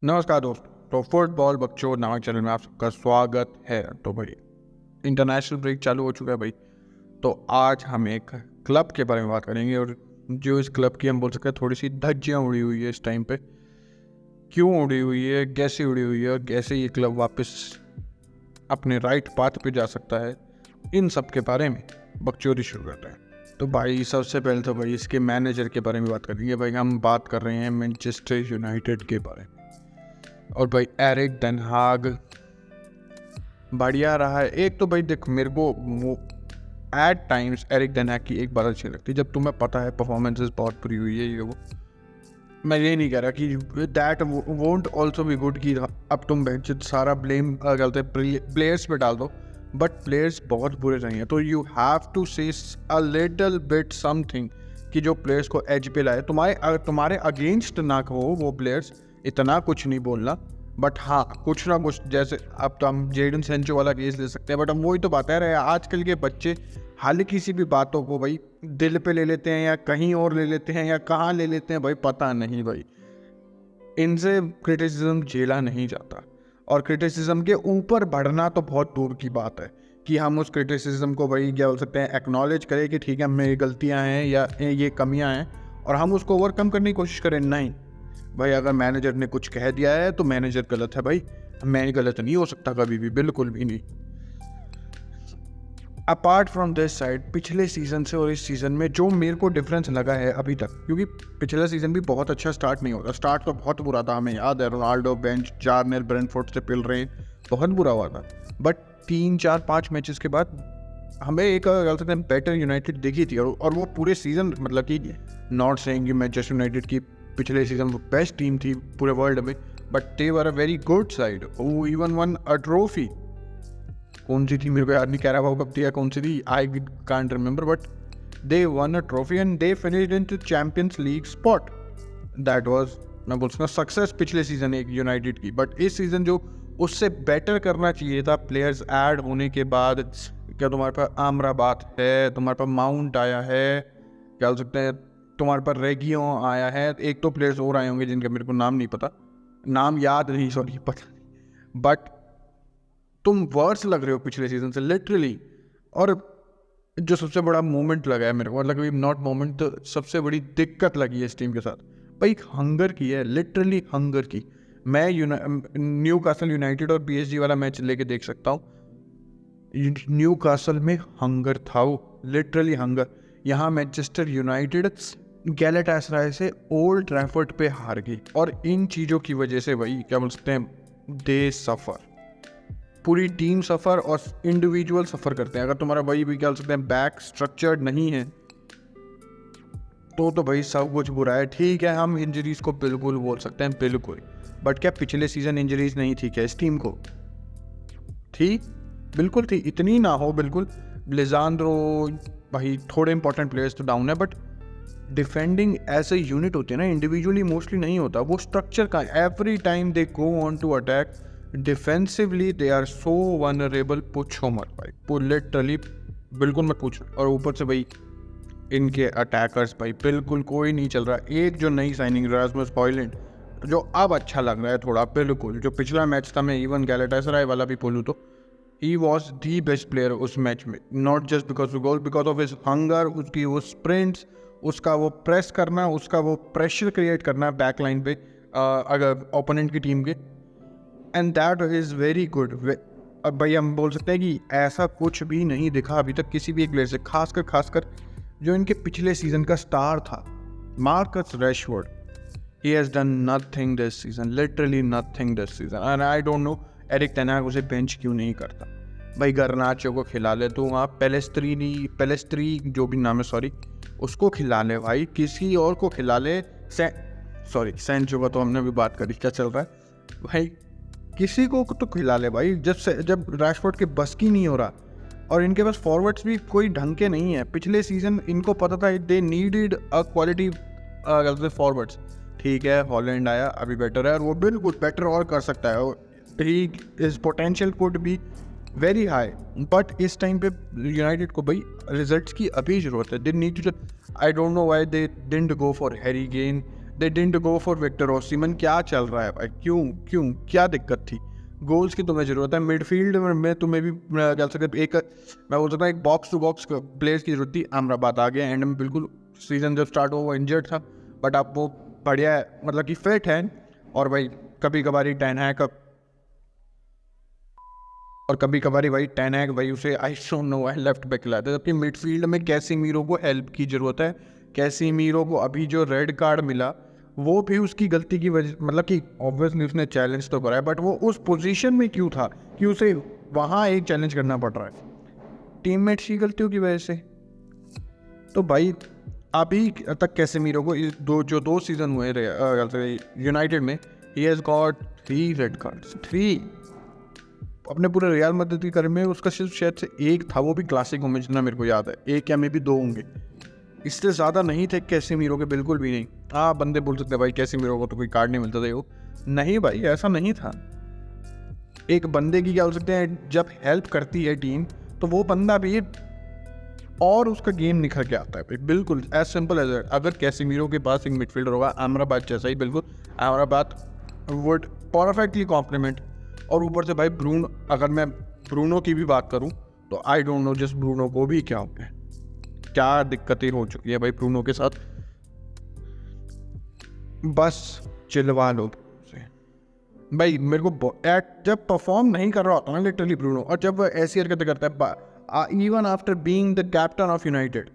नमस्कार दोस्तों। तो फुटबॉल बकचोद नामक चैनल में आप सबका स्वागत है। तो भाई इंटरनेशनल ब्रेक चालू हो चुका है भाई। तो आज हम एक क्लब के बारे में बात करेंगे और जो इस क्लब की हम बोल सकते हैं थोड़ी सी धज्जियाँ उड़ी हुई है इस टाइम पे। क्यों उड़ी हुई है, कैसे उड़ी हुई है और कैसे ये क्लब वापस अपने राइट पाथ पे जा सकता है, इन सब के बारे में बकचोदी शुरू करते हैं। तो भाई सबसे पहले तो भाई इसके मैनेजर के बारे में बात करेंगे। भाई हम बात कर रहे हैं मैनचेस्टर यूनाइटेड के बारे में। और भाई एरिक टेन हाग बढ़िया रहा है। एक तो भाई देख, मेरे को eight times Eric ten Hag की एक बात अच्छी लगती है, जब तुम्हें पता है परफॉर्मेंसेस बहुत बुरी हुई है ये वो। मैं ये नहीं कह रहा कि that won't also be good कि अब तुम सारा ब्लेम गलते प्लेयर्स पे डाल दो, बट प्लेयर्स बहुत बुरे नहीं हैं। तो यू हैव टू से अ लिटिल बिट समथिंग कि जो प्लेयर्स को एज पे लाए, तुम्हारे अगेंस्ट ना हो वो प्लेयर्स, इतना कुछ नहीं बोलना। बट हाँ, कुछ ना कुछ, जैसे अब तो हम जेडन सेंचो वाला केस ले सकते हैं, बट हम वही तो बात है, आजकल के बच्चे हाल किसी भी बातों को भाई दिल पे ले लेते हैं या कहीं और ले लेते हैं या कहाँ ले लेते हैं भाई पता नहीं। भाई इनसे क्रिटिसिज्म झेला नहीं जाता, और क्रिटिसिज्म के ऊपर बढ़ना तो बहुत दूर की बात है कि हम उस क्रिटिसिज्म को भाई क्या बोल सकते हैं, एक्नॉलेज करें कि ठीक है हमें ये गलतियाँ हैं या ये कमियाँ हैं और हम उसको ओवरकम करने की कोशिश करें। नहीं भाई, अगर मैनेजर ने कुछ कह दिया है तो मैनेजर गलत है भाई, मैं गलत नहीं हो सकता कभी भी, बिल्कुल भी नहीं। अपार्ट फ्रॉम दिस साइड, पिछले सीजन से और इस सीजन में जो मेरे को डिफरेंस लगा है अभी तक, क्योंकि पिछला सीजन भी बहुत अच्छा स्टार्ट नहीं होता, स्टार्ट तो बहुत बुरा था, हमें याद है, रोनाल्डो बेंच, जार्नेल ब्रेंटफोर्ड से पिल रहे, बहुत बुरा हुआ था। बट 3-4-5 मैचेस के बाद हमें एक बेटर यूनाइटेड दिखी थी, और वो पूरे सीजन, मतलब कि नॉट सेइंग कि मैनचेस्टर यूनाइटेड की पिछले सीजन वो बेस्ट टीम थी पूरे वर्ल्ड में, but they were a very good side, वो इवन वन अ ट्रॉफी। कौन सी थी मेरे को याद नहीं, कह रहा वो कब थी या कौन सी थी, I can't remember, but they one a trophy and they finished into champions league spot. That was, मैं बोल सकता हूँ, सक्सेस पिछले सीजन एक यूनाइटेड की। बट इस सीजन जो उससे बेटर करना चाहिए था, प्लेयर्स ऐड होने के बाद, क्या तुम्हारे पास आमराबात है, तुम्हारे पास माउंट आया है, क्या बोल सकते हैं, तुम्हारे पास रेगियो आया है, एक तो प्लेयर्स और आए होंगे जिनका मेरे को नाम नहीं पता, नाम याद नहीं, सॉरी पता नहीं, बट तुम वर्स लग रहे हो पिछले सीजन से लिटरली। और जो सबसे बड़ा मोमेंट लगा है मेरे को, मतलब नॉट मोमेंट, तो सबसे बड़ी दिक्कत लगी है इस टीम के साथ भाई, हंगर की है, लिटरली हंगर की। मैं न्यू कासल यूनाइटेड और पीएसजी वाला मैच लेके देख सकता हूँ, न्यू कासल में हंगर था, वो लिटरली हंगर। यहाँ मैनचेस्टर यूनाइटेड गैलेटासराय से ओल्ड ट्रैफर्ड पे हार गई, और इन चीज़ों की वजह से भाई क्या बोल सकते हैं, दे सफ़र, पूरी टीम सफ़र और इंडिविजुअल सफ़र करते हैं। अगर तुम्हारा भाई भी क्या बोल सकते हैं बैक स्ट्रक्चर्ड नहीं है तो भाई सब कुछ बुरा है। ठीक है, हम इंजरीज को बिल्कुल बोल सकते हैं, बिल्कुल, बट क्या पिछले सीजन इंजरीज नहीं थी क्या इस टीम को? थी, बिल्कुल थी, इतनी ना हो बिल्कुल। लिजांड्रो भाई, थोड़े इंपॉर्टेंट प्लेयर्स तो डाउन है, but defending as a unit होती है ना, इंडिविजुअली मोस्टली नहीं होता वो स्ट्रक्चर का। Every time they go on to attack, defensively they are so vulnerable, पूछो मत भाई, लिटरली बिल्कुल मत पूछो। और ऊपर से भाई इनके अटैकर्स भाई बिल्कुल कोई नहीं चल रहा। एक जो नई साइनिंग रास्मस हॉयलैंड, जो अब अच्छा लग रहा है थोड़ा, बिल्कुल जो पिछला मैच था, मैं इवन गैलेटासराय वाला भी बोलूँ तो he was the best player उस मैच में, not just because of goal, because of his hunger, उसकी वो स्प्रिंट्स, उसका वो प्रेस करना, उसका वो प्रेशर क्रिएट करना बैक लाइन पे अगर ओपोनेंट की टीम के, and that is very good. अब भाई हम बोल सकते हैं कि ऐसा कुछ भी नहीं दिखा अभी तक किसी भी एक प्लेयर से, खासकर जो इनके पिछले सीजन का स्टार था, Marcus Rashford. He has done nothing this season, literally nothing this season, and I don't no Eric ten हाग उसे बेंच क्यों नहीं करता भाई। गर्नाचो को खिला ले तो वहाँ, पेलेस्ट्री जो भी नाम है, सॉरी, उसको खिला ले भाई, किसी और को खिला ले, सेंचो का तो हमने भी बात करी, क्या चल रहा है भाई, किसी को तो खिला ले भाई। जब रैशफोर्ड के बस की नहीं हो रहा, और इनके पास फॉरवर्ड्स भी कोई ढंग के नहीं है। पिछले सीजन इनको पता था they needed a quality forwards. ठीक है, हॉलैंड आया, अभी बेटर है, और वो बिल्कुल बेटर और कर सकता है, he is potential could be very high, but इस टाइम पे यूनाइटेड को भाई रिजल्ट्स की अभी जरूरत है। They need to, I don't know why they didn't go for Harry Kane, they didn't go for Victor Osimhen. क्या चल रहा है भाई? क्यों क्या दिक्कत थी? गोल्स की तुम्हें ज़रूरत है, मिडफील्ड में तुम्हें भी कह सकते एक, मैं बोल सकता हूँ एक बॉक्स टू बॉक्स प्लेयर्स की जरूरत थी। अमराबाद आ गया एंड में, बिल्कुल सीजन जब स्टार्ट हुआ वो इंजर्ड था, बट अब वो बढ़िया है, मतलब कि फिट है। और भाई कभी कभार टेन हैक भाई टेन हैक भाई उसे आई डोंट नो है लेफ्ट बैक खिलाते हैं, जबकि मिडफील्ड में कैसीमीरो को हेल्प की ज़रूरत है। कैसीमीरो को अभी जो रेड कार्ड मिला वो भी उसकी गलती की वजह, मतलब कि ऑब्वियसली उसने चैलेंज तो करा है, बट वो उस पोजीशन में क्यों था कि उसे वहाँ एक चैलेंज करना पड़ रहा है? टीममेट्स की गलतियों की वजह से। तो भाई अभी तक कैसेमीरो को दो सीजन हुए यूनाइटेड में, he has got 3 red cards, 3। अपने पूरे रियल मैड्रिड की करियर में उसका सिर्फ शायद से एक था, वो भी क्लासिको में, जितना मेरे को याद है, एक या मे भी 2 होंगे, इससे ज़्यादा नहीं थे कैसेमीरो के, बिल्कुल भी नहीं। हाँ, बंदे बोल सकते हैं भाई कैसेमीरो को तो कोई कार्ड नहीं मिलता था, वो नहीं भाई, ऐसा नहीं था। एक बंदे की क्या हो सकते हैं, जब हेल्प करती है टीम तो वो बंदा भी और उसका गेम निखर के आता है भाई, बिल्कुल एज सिंपल एज दैट। अगर कैसेमीरो के पास एक मिडफील्डर होगा अमराबाद जैसा ही, बिल्कुल अमराबाद वुड परफेक्टली कॉम्प्लीमेंट। और ऊपर से भाई ब्रूनो, अगर मैं ब्रूनो की भी बात करूं तो आई डोंट नो जस्ट ब्रूनो को भी क्या हो गया, क्या दिक्कतें हो चुकी है भाई ब्रूनो के साथ, बस चिलवा लो भाई। मेरे को जब परफॉर्म नहीं कर रहा होता ना लिटरली ब्रूनो, और जब ऐसी हरकतें करता है even after being the captain of United,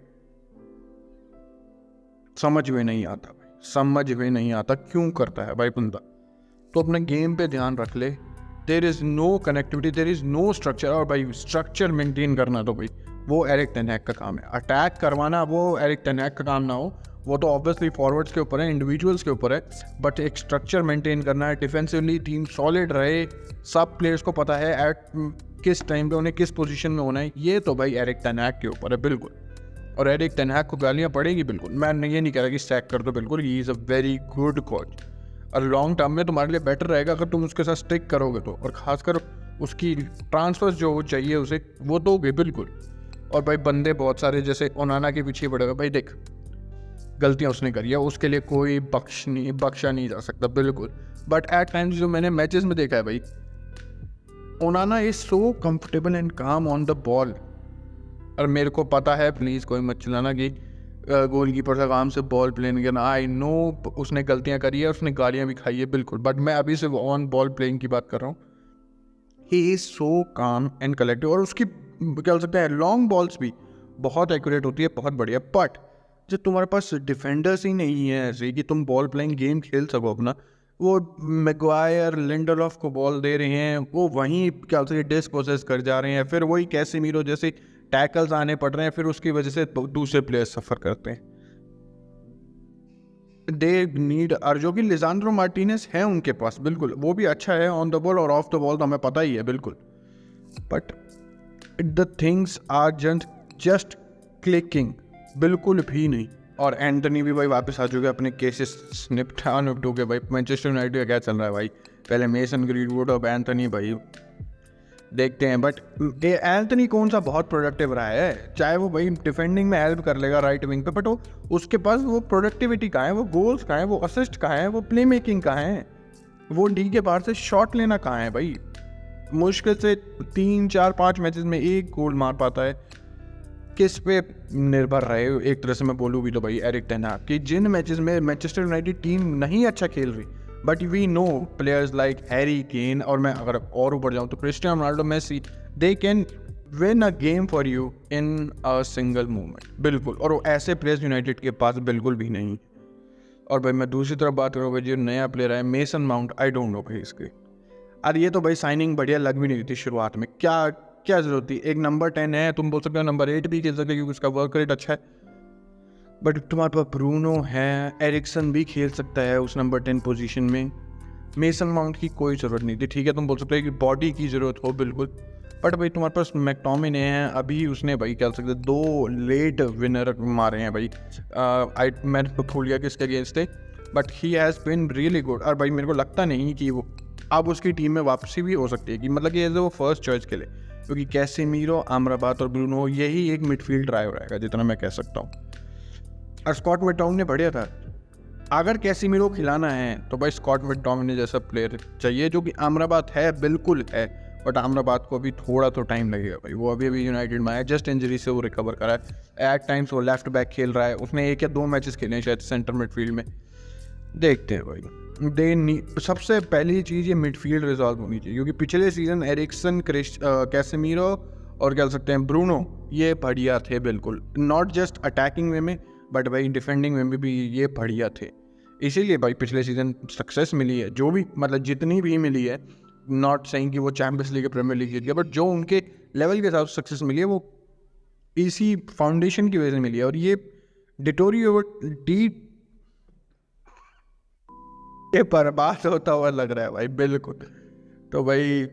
समझ में नहीं आता भाई, समझ में नहीं आता क्यों करता है भाई बंदा। तो अपने गेम पे ध्यान रख ले। There is no connectivity, there is no structure, और भाई स्ट्रक्चर मेंटेन करना तो भाई वो एरिक टेन हैग का काम है। अटैक करवाना वो एरिक टेन हैग का काम ना हो, वो तो ऑब्वियसली फॉरवर्ड्स के ऊपर है, इंडिविजुअल्स के ऊपर है, बट एक स्ट्रक्चर मेंटेन करना है, डिफेंसिवली टीम सॉलिड रहे, सब प्लेयर्स को पता है एट किस टाइम पे उन्हें किस पोजीशन में होना है, ये तो भाई एरिक टेन हैग के ऊपर है बिल्कुल। और एरिक टेन हैग को गालियाँ पड़ेगी बिल्कुल, मैं ये नहीं कह रहा कि सैक कर दो, बिल्कुल he is a very good coach, और लॉन्ग टर्म में तुम्हारे लिए बेटर रहेगा अगर तुम उसके साथ स्टिक करोगे तो, और ख़ासकर उसकी ट्रांसफर्स जो चाहिए उसे वो दोगे बिल्कुल। और भाई बंदे बहुत सारे जैसे ओनाना के पीछे पड़े हुए, भाई देख गलतियाँ उसने करी है, उसके लिए कोई बख्शा नहीं जा सकता बिल्कुल, बट एट टाइम्स जो मैंने मैचेस में देखा है भाई, ओनाना इज सो कंफर्टेबल एंड काम ऑन द बॉल। और मेरे को पता है, प्लीज़ कोई मत चिल्लाना कि गोलकीपर का काम से बॉल प्लेइंग करना, आई नो उसने गलतियाँ करी है, उसने गालियाँ भी खाई है बिल्कुल, बट मैं अभी सिर्फ ऑन बॉल प्लेइंग की बात कर रहा हूँ। ही इज़ सो काम एंड कलेक्टिव, और उसकी क्या हो सकता है लॉन्ग बॉल्स भी बहुत एक्यूरेट होती है, बहुत बढ़िया। बट जब तुम्हारे पास डिफेंडर्स ही नहीं है ऐसे कि तुम बॉल प्लेइंग गेम खेल सको अपना, वो मैग्वायर लिंडलॉफ को बॉल दे रहे हैं, वो वहीं क्या होता है डिस्पोसेस कर जा रहे हैं, फिर वही कैसेमीरो जैसे टैकल्स आने पड़ रहे हैं, फिर उसकी वजह से दूसरे प्लेयर्स सफ़र करते हैं। दे नीड, और जो कि लिसांड्रो मार्टिनेज है उनके पास बिल्कुल, वो भी अच्छा है ऑन द बॉल और ऑफ द बॉल तो हमें पता ही है बिल्कुल, but the things are just clicking बिल्कुल भी नहीं। और एंटनी भी भाई वापस आ चुके अपने केसेस निपटू के भाई। मैनचेस्टर यूनाइटेड का क्या चल रहा है भाई, पहले मेसन ग्रीनवुड, अब एंटनी भाई, देखते हैं। बट एंटनी कौन सा बहुत प्रोडक्टिव रहा है, चाहे वो भाई डिफेंडिंग में हेल्प कर लेगा राइट विंग पे, बट वो उसके पास वो प्रोडक्टिविटी कहाँ है, वो गोल्स कहाँ है, वो असिस्ट कहाँ है, वो प्ले मेकिंग कहाँ है, वो डी के बाहर से शॉट लेना कहाँ है भाई। मुश्किल से 3 4 5 मैचेस में 1 गोल मार पाता है। किस पे निर्भर रहे एक तरह से मैं बोलूँ भी तो भाई एरिक टेन हैग कि जिन मैचेस में मैनचेस्टर यूनाइटेड टीम नहीं अच्छा खेल रही, but we know players like Harry Kane, और मैं अगर और ऊपर जाऊँ तो Cristiano Ronaldo, Messi, they can win a game for you in a single moment बिल्कुल, और वो ऐसे प्लेयर्स यूनाइटेड के पास बिल्कुल भी नहीं। और भाई मैं दूसरी तरफ बात करूँ भाई, जो नया प्लेयर है mason mount, I don't no भाई इसके, और ये तो भाई साइनिंग बढ़िया लग भी नहीं रही थी शुरुआत में, क्या जरूरत थी, एक नंबर 10 है, तुम बोल सकते हो नंबर 8 भी खेल सकते हो क्योंकि उसका वर्क रेट अच्छा है, बट तुम्हारे पास ब्रूनो है, एरिक्सन भी खेल सकता है उस नंबर 10 पोजीशन में, मेसन माउंट की कोई ज़रूरत नहीं थी। ठीक है, तुम बोल सकते हो कि बॉडी की ज़रूरत हो बिल्कुल, बट भाई तुम्हारे पास मैकटोमिने हैं, अभी उसने भाई क्या सकते 2 लेट विनर मारे हैं भाई, मैंने भूल गया किसके अगेंस्ट थे, but he has been really good. और भाई मेरे को लगता नहीं कि वो अब उसकी टीम में वापसी भी हो सकती है, कि मतलब कि एज वो फर्स्ट चॉइस के लिए, क्योंकि कैसेमीरो, अमराबाद और ब्रूनो यही एक मिडफील्ड ड्राइव रहेगा जितना मैं कह सकता हूँ। और स्कॉट मैकटोमिने बढ़िया था, अगर कैसीमीरो खिलाना है तो भाई स्कॉट मैकटोमिने जैसा प्लेयर चाहिए, जो कि अमराबाद है, बिल्कुल है, बट अमराबाद को अभी थोड़ा तो टाइम लगेगा भाई। वो अभी यूनाइटेड में है, जस्ट इंजरी से वो रिकवर करा है। एट टाइम्स वो लेफ्ट बैक खेल रहा है, उसने 1 या 2 मैचेस खेले हैं शायद सेंटर मिडफील्ड में। देखते हैं भाई, सबसे पहली चीज़ ये मिडफील्ड रिजॉल्व होनी चाहिए, क्योंकि पिछले सीजन एरिक्सन, कैसेमीरो और कह सकते हैं ब्रूनो, ये बढ़िया थे बिल्कुल, नॉट जस्ट अटैकिंग वे में बट भाई डिफेंडिंग वे में भी ये बढ़िया थे। इसीलिए भाई पिछले सीजन सक्सेस मिली है, जो भी मतलब जितनी भी मिली है, नॉट सेइंग कि वो चैंपियंस लीग, प्रीमियर लीग जीत गया, बट जो उनके लेवल के हिसाब से सक्सेस मिली है वो इसी फाउंडेशन की वजह से मिली है। और ये ये बर्बाद होता हुआ लग रहा है भाई, बिल्कुल। तो भाई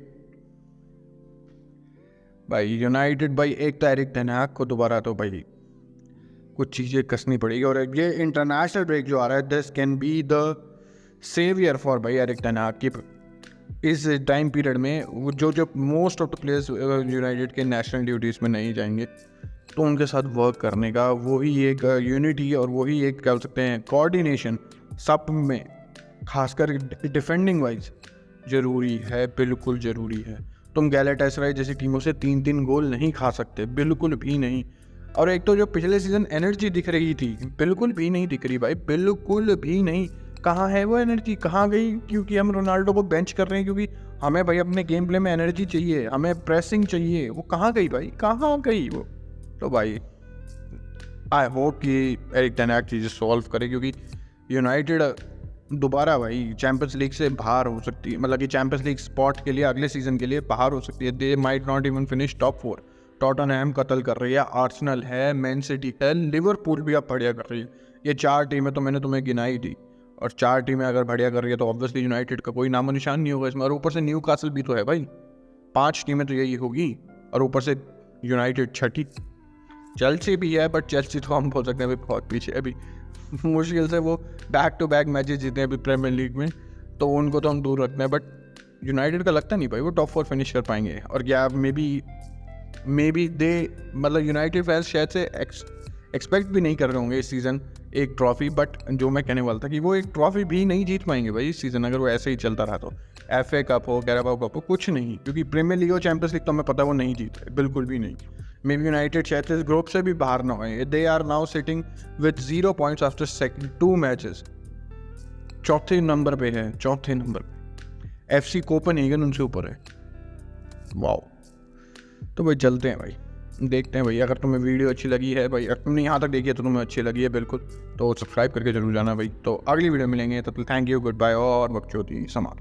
यूनाइटेड भाई, एक तो एरिक टेन हाग को दोबारा तो भाई कुछ चीज़ें कसनी पड़ेगी। और ये इंटरनेशनल ब्रेक जो आ रहा है, this can be the saviour for भाई एरिक टेन हाग की। इस टाइम पीरियड में जो most of the players United के नेशनल ड्यूटीज़ में नहीं जाएंगे, तो उनके साथ वर्क करने का वही एक यूनिटी और वही एक कह सकते हैं कोऑर्डिनेशन सब में, खासकर डिफेंडिंग वाइज ज़रूरी है, बिल्कुल ज़रूरी है। तुम गैलाटासराय जैसी टीमों से 3-3 गोल नहीं खा सकते, बिल्कुल भी नहीं। और एक तो जो पिछले सीज़न एनर्जी दिख रही थी, बिल्कुल भी नहीं दिख रही भाई, बिल्कुल भी नहीं। कहाँ है वो एनर्जी, कहाँ गई? क्योंकि हम रोनाल्डो को बेंच कर रहे हैं, क्योंकि हमें भाई अपने गेम प्ले में एनर्जी चाहिए, हमें प्रेसिंग चाहिए। वो कहाँ गई भाई, कहाँ गई वो? तो भाई आई होप कि एरिक टेन हाग चीज़ें सॉल्व करे, क्योंकि यूनाइटेड दोबारा भाई चैंपियंस लीग से बाहर हो सकती है, मतलब कि चैंपियंस लीग स्पॉट के लिए अगले सीजन के लिए बाहर हो सकती है। They might not even finish top 4। Tottenham कत्ल कर रही है, आर्सेनल है, मैन सिटी है, लिवरपूल भी अब बढ़िया कर रही है। ये 4 टीमें तो मैंने तुम्हें गिनाई थी, और 4 टीमें अगर बढ़िया कर रही है तो ऑब्वियसली यूनाइटेड का कोई नामो निशान नहीं होगा इसमें। और ऊपर से न्यूकासल भी तो है भाई, 5 टीमें तो यही होगी, और ऊपर से यूनाइटेड छठी। चेल्सी भी है, बट चेल्सी तो हम बोल सकते हैं अभी बहुत पीछे, अभी मुश्किल से वो बैक टू बैक मैचेस जीते हैं अभी प्रीमियर लीग में, तो उनको तो हम दूर रखते हैं। बट यूनाइटेड का लगता नहीं भाई वो टॉप 4 फिनिश कर पाएंगे। और क्या मे बी दे, मतलब यूनाइटेड फैंस शायद से एक्सपेक्ट भी नहीं कर रहे होंगे इस सीज़न एक ट्रॉफी, बट जो मैं कहने वाला था कि वो एक ट्रॉफी भी नहीं जीत पाएंगे भाई इस सीज़न, अगर वो ऐसे ही चलता रहा तो। FA कप हो, कैराबाओ कप हो, कुछ नहीं, क्योंकि प्रीमियर लीग और चैंपियंस लीग तो हमें पता है वो नहीं जीते, बिल्कुल भी नहीं। मे बी यूनाइटेड शायद इस ग्रुप से भी बाहर ना होए। They are now sitting with 0 points after 2 matches, चौथे नंबर पे है, चौथे नंबर पे। FC कोपेनहेगन उनसे ऊपर है। वाओ। तो भाई चलते हैं भाई, देखते हैं भाई। अगर तुम्हें वीडियो अच्छी लगी है भाई, अगर तुमने यहाँ तक देखी है तो तुम्हें अच्छी लगी है बिल्कुल, तो सब्सक्राइब करके जरूर जाना भाई। तो अगली वीडियो मिलेंगे, तब तक थैंक यू, गुड बाय और बकचोदी समाप्त।